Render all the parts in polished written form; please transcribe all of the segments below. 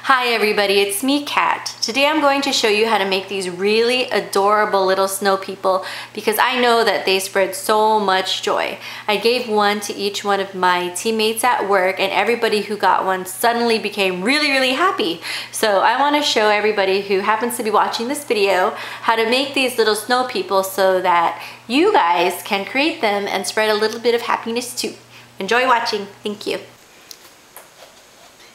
Hi everybody, it's me, Kat. Today I'm going to show you how to make these really adorable little snow people because I know that they spread so much joy. I gave one to each one of my teammates at work and everybody who got one suddenly became really happy. So I want to show everybody who happens to be watching this video how to make these little snow people so that you guys can create them and spread a little bit of happiness too. Enjoy watching. Thank you.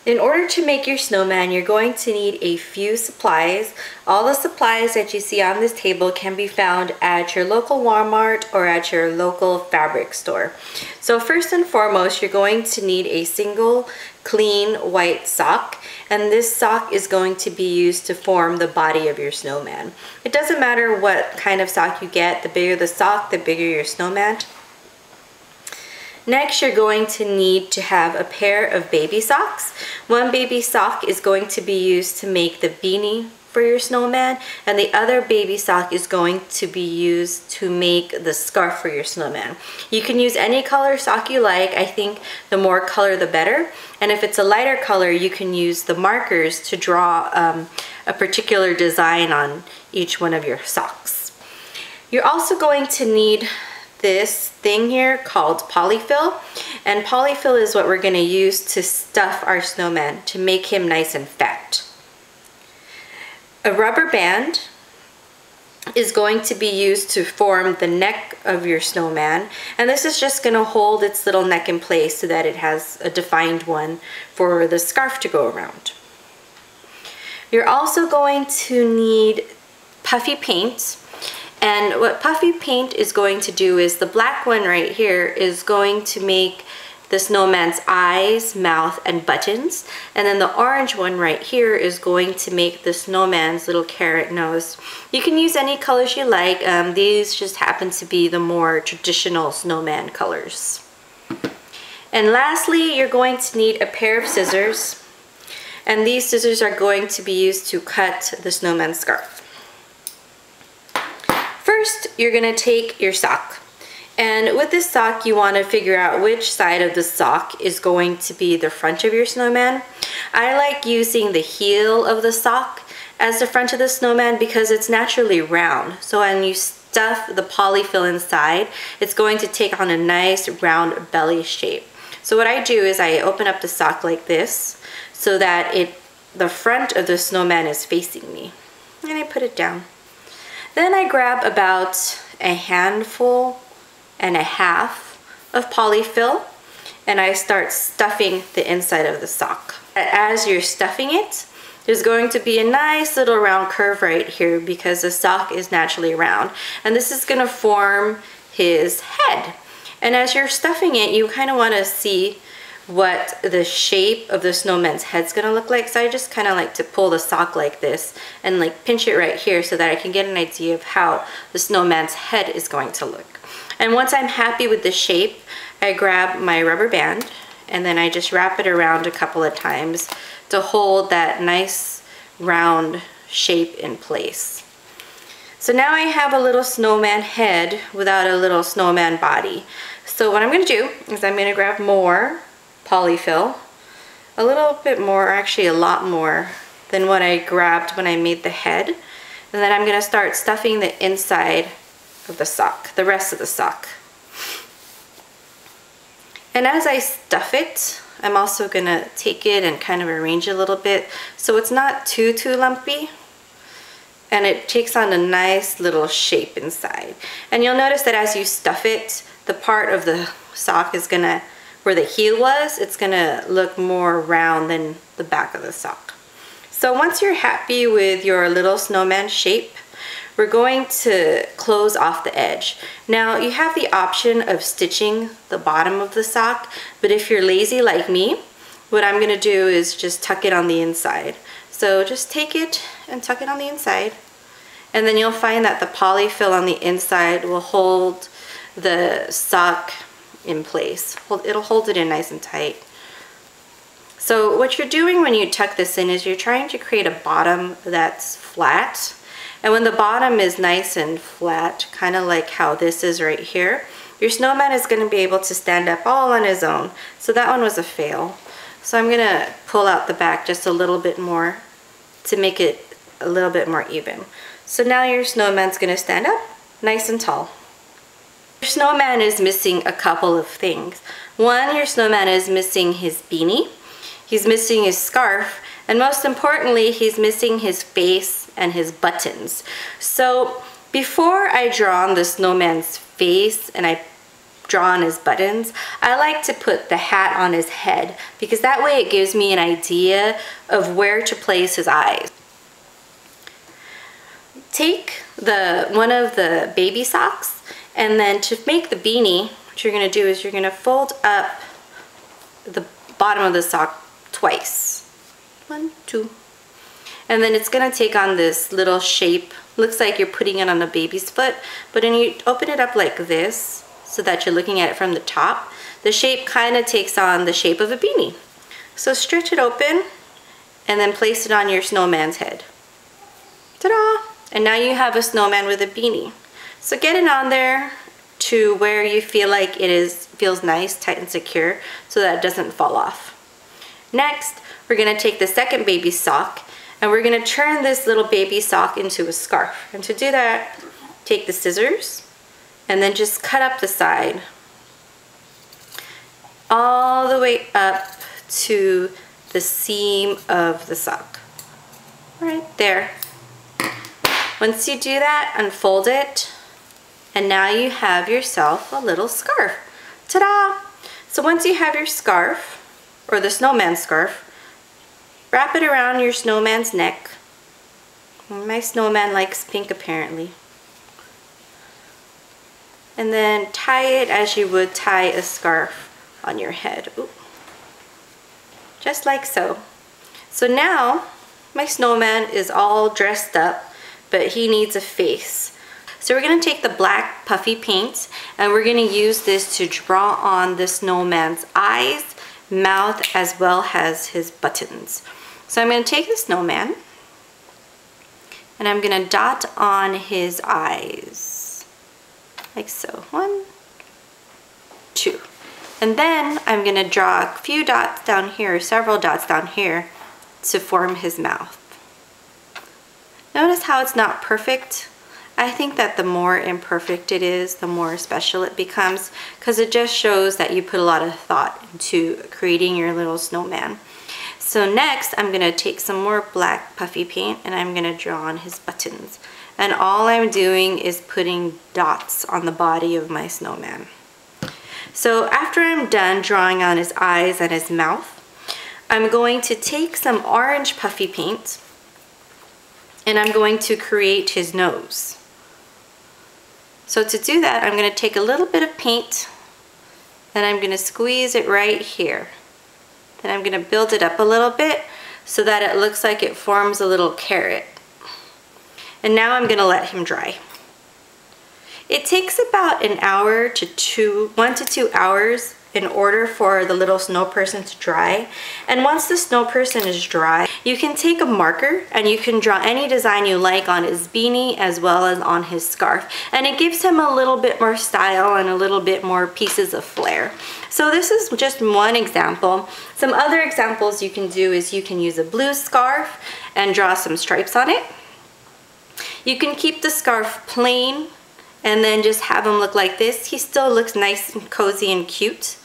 In order to make your snowman, you're going to need a few supplies. All the supplies that you see on this table can be found at your local Walmart or at your local fabric store. So first and foremost, you're going to need a single clean white sock, and this sock is going to be used to form the body of your snowman. It doesn't matter what kind of sock you get, the bigger the sock, the bigger your snowman. Next, you're going to need to have a pair of baby socks. One baby sock is going to be used to make the beanie for your snowman, and the other baby sock is going to be used to make the scarf for your snowman. You can use any color sock you like. I think the more color the better. And if it's a lighter color, you can use the markers to draw a particular design on each one of your socks. You're also going to need this thing here called polyfill, and polyfill is what we're going to use to stuff our snowman to make him nice and fat. A rubber band is going to be used to form the neck of your snowman, and this is just going to hold its little neck in place so that it has a defined one for the scarf to go around. You're also going to need puffy paint. And what puffy paint is going to do is the black one right here is going to make the snowman's eyes, mouth, and buttons. And then the orange one right here is going to make the snowman's little carrot nose. You can use any colors you like. These just happen to be the more traditional snowman colors. And lastly, you're going to need a pair of scissors. And these scissors are going to be used to cut the snowman's scarf. First, you're going to take your sock, and with this sock you want to figure out which side of the sock is going to be the front of your snowman. I like using the heel of the sock as the front of the snowman because it's naturally round, so when you stuff the polyfill inside, it's going to take on a nice round belly shape. So what I do is I open up the sock like this so that the front of the snowman is facing me, and I put it down. Then I grab about a handful and a half of polyfill and I start stuffing the inside of the sock. As you're stuffing it, there's going to be a nice little round curve right here because the sock is naturally round, and this is going to form his head. And as you're stuffing it, you kind of want to see what the shape of the snowman's head's gonna look like. So I just kind of like to pull the sock like this and like pinch it right here so that I can get an idea of how the snowman's head is going to look. And once I'm happy with the shape, I grab my rubber band and then I just wrap it around a couple of times to hold that nice round shape in place. So now I have a little snowman head without a little snowman body. So what I'm gonna do is I'm gonna grab more polyfill, a little bit more, actually a lot more than what I grabbed when I made the head, and then I'm going to start stuffing the inside of the sock, the rest of the sock. And as I stuff it, I'm also going to take it and kind of arrange it a little bit so it's not too lumpy, and it takes on a nice little shape inside. And you'll notice that as you stuff it, the part of the sock is going to, where the heel was, it's gonna look more round than the back of the sock. So once you're happy with your little snowman shape, we're going to close off the edge. Now you have the option of stitching the bottom of the sock, but if you're lazy like me, what I'm gonna do is just tuck it on the inside. So just take it and tuck it on the inside, and then you'll find that the polyfill on the inside will hold the sock in place. It'll hold it in nice and tight. So what you're doing when you tuck this in is you're trying to create a bottom that's flat. And when the bottom is nice and flat, kind of like how this is right here, your snowman is going to be able to stand up all on his own. So that one was a fail. So I'm gonna pull out the back just a little bit more to make it a little bit more even. So now your snowman's gonna stand up nice and tall. Your snowman is missing a couple of things. One, your snowman is missing his beanie, he's missing his scarf, and most importantly, he's missing his face and his buttons. So before I draw on the snowman's face and I draw on his buttons, I like to put the hat on his head because that way it gives me an idea of where to place his eyes. Take one of the baby socks, and then to make the beanie, what you're gonna do is you're gonna fold up the bottom of the sock twice. 1, 2. And then it's gonna take on this little shape. Looks like you're putting it on a baby's foot, but then you open it up like this so that you're looking at it from the top. The shape kind of takes on the shape of a beanie. So stretch it open and then place it on your snowman's head. Ta-da! And now you have a snowman with a beanie. So get it on there to where you feel like feels nice, tight and secure so that it doesn't fall off. Next, we're gonna take the second baby sock and we're gonna turn this little baby sock into a scarf. And to do that, take the scissors and then just cut up the side all the way up to the seam of the sock. Right there. Once you do that, unfold it, and now you have yourself a little scarf. Ta-da! So once you have your scarf, or the snowman scarf, wrap it around your snowman's neck. My snowman likes pink apparently. And then tie it as you would tie a scarf on your head. Ooh. Just like so. So now my snowman is all dressed up, but he needs a face. So we're gonna take the black puffy paint and we're gonna use this to draw on the snowman's eyes, mouth, as well as his buttons. So I'm gonna take the snowman and I'm gonna dot on his eyes, like so. 1, 2. And then I'm gonna draw a few dots down here, several dots down here to form his mouth. Notice how it's not perfect. I think that the more imperfect it is, the more special it becomes, because it just shows that you put a lot of thought into creating your little snowman. So next, I'm gonna take some more black puffy paint and I'm gonna draw on his buttons. And all I'm doing is putting dots on the body of my snowman. So after I'm done drawing on his eyes and his mouth, I'm going to take some orange puffy paint and I'm going to create his nose. So to do that, I'm going to take a little bit of paint and I'm going to squeeze it right here. Then I'm going to build it up a little bit so that it looks like it forms a little carrot. And now I'm going to let him dry. It takes about 1 to 2 hours in order for the little snow person to dry. And once the snow person is dry, you can take a marker and you can draw any design you like on his beanie as well as on his scarf. And it gives him a little bit more style and a little bit more pieces of flair. So this is just one example. Some other examples you can do is you can use a blue scarf and draw some stripes on it. You can keep the scarf plain and then just have him look like this. He still looks nice and cozy and cute.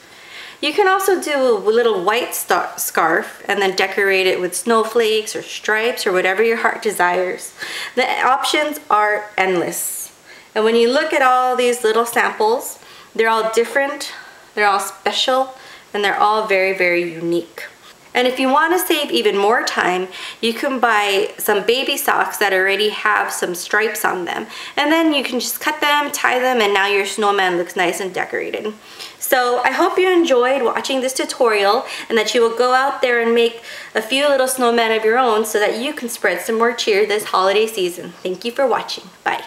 You can also do a little white scarf and then decorate it with snowflakes or stripes or whatever your heart desires. The options are endless. And when you look at all these little samples, they're all different, they're all special, and they're all very, very unique. And if you want to save even more time, you can buy some baby socks that already have some stripes on them. And then you can just cut them, tie them, and now your snowman looks nice and decorated. So I hope you enjoyed watching this tutorial and that you will go out there and make a few little snowmen of your own so that you can spread some more cheer this holiday season. Thank you for watching. Bye.